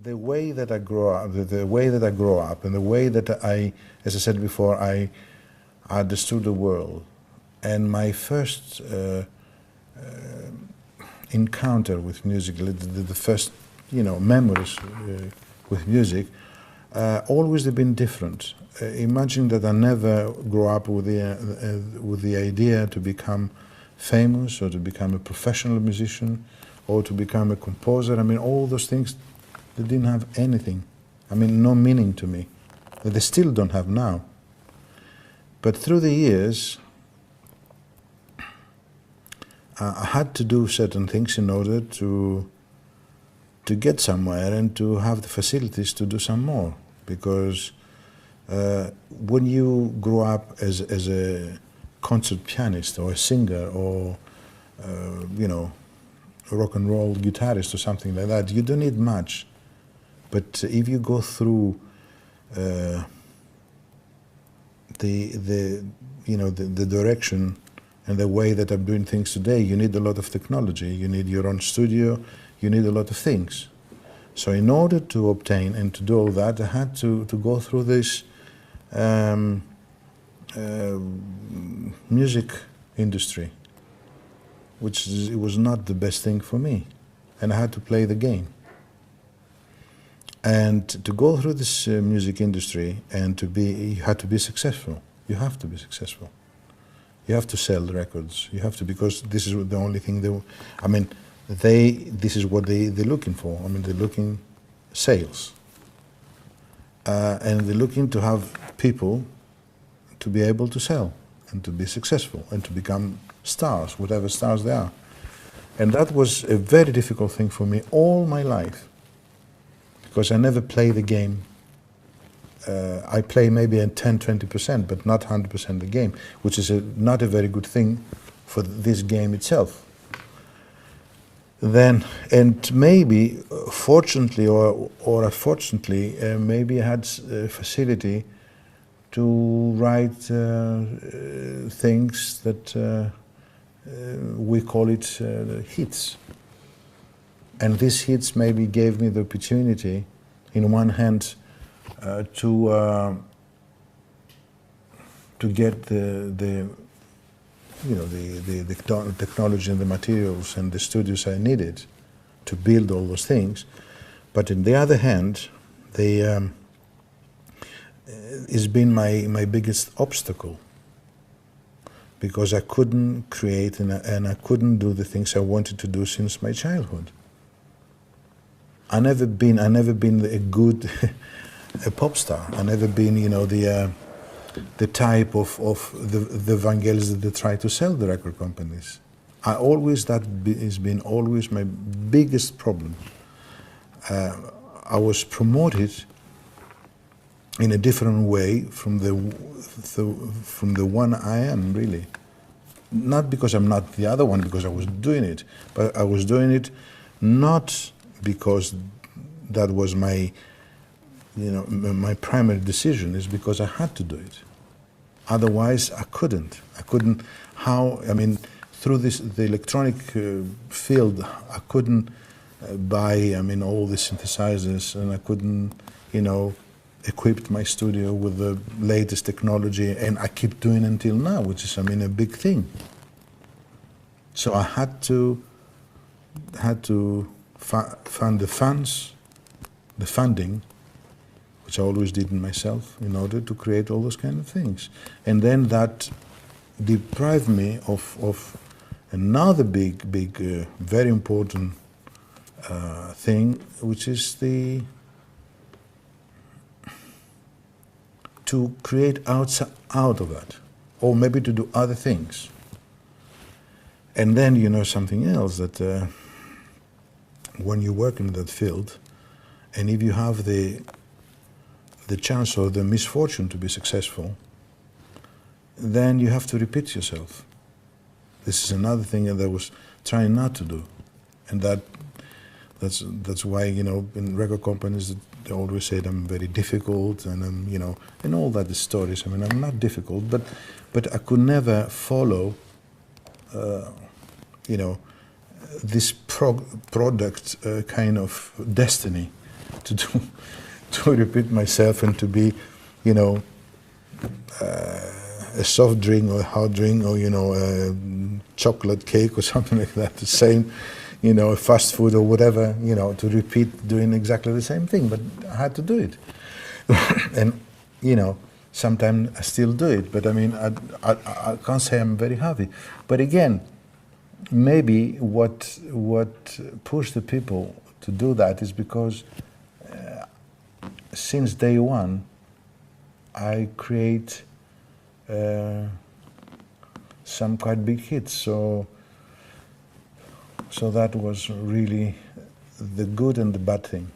the way that I grow up, the way that I grow up, and the way that as I said before, I understood the world, and my first encounter with music, the first, memories with music, always have been different. Imagine that I never grew up with the idea to become famous or to become a professional musician or to become a composer. I mean, all those things, they didn't have anything. I mean, no meaning to me. They still don't have now. But through the years, I had to do certain things in order to get somewhere and to have the facilities to do some more. Because when you grow up as a concert pianist or a singer or, a rock and roll guitarist or something like that, you don't need much. But if you go through the direction and the way that I'm doing things today, you need a lot of technology. You need your own studio. You need a lot of things. So in order to obtain and to do all that, I had to go through this music industry, which it was not the best thing for me. And I had to play the game. And to go through this music industry and you had to be successful. You have to be successful. You have to sell records. You have to, because this is the only thing this is what they're looking for. I mean, they're looking sales. And they're looking to have people to be able to sell and to be successful and to become stars, whatever stars they are. And that was a very difficult thing for me all my life, because I never play the game. I play maybe in 10–20%, but not 100% the game, which is not a very good thing for this game itself. Then, and maybe, fortunately or unfortunately, maybe I had facility to write things that we call it hits. And these hits maybe gave me the opportunity, in one hand, to get the technology and the materials and the studios I needed to build all those things. But on the other hand, it's been my biggest obstacle, because I couldn't create and I couldn't do the things I wanted to do since my childhood. I never been a good a pop star. I never been, the type of the Vangelis that they try to sell the record companies. That has been always my biggest problem. I was promoted in a different way from the one I am, really. Not because I'm not the other one, because I was doing it, but I was doing it not because that was my my primary decision, is because I had to do it. Otherwise, I couldn't. Through the electronic field, I couldn't buy, all the synthesizers, and I couldn't, equip my studio with the latest technology, and I keep doing until now, which is, a big thing. So I had to find the funds, the funding, which I always did myself, in order to create all those kind of things. And then that deprived me of another big, very important thing, which is to create out of that, or maybe to do other things. And then something else, that when you work in that field, and if you have the chance or the misfortune to be successful, then you have to repeat yourself. This is another thing that I was trying not to do, and that's why in record companies they always say that I'm very difficult, and I'm and all that is stories. I'm not difficult, but I could never follow this product kind of destiny. to do, to repeat myself and to be, you know, a soft drink or a hard drink or, you know, a chocolate cake or something like that, the same, you know, fast food or whatever, you know, to repeat doing exactly the same thing, but I had to do it. And, you know, sometimes I still do it, but I mean, I can't say I'm very happy. But again, maybe what pushed the people to do that is because since day one, I create some quite big hits. So that was really the good and the bad thing.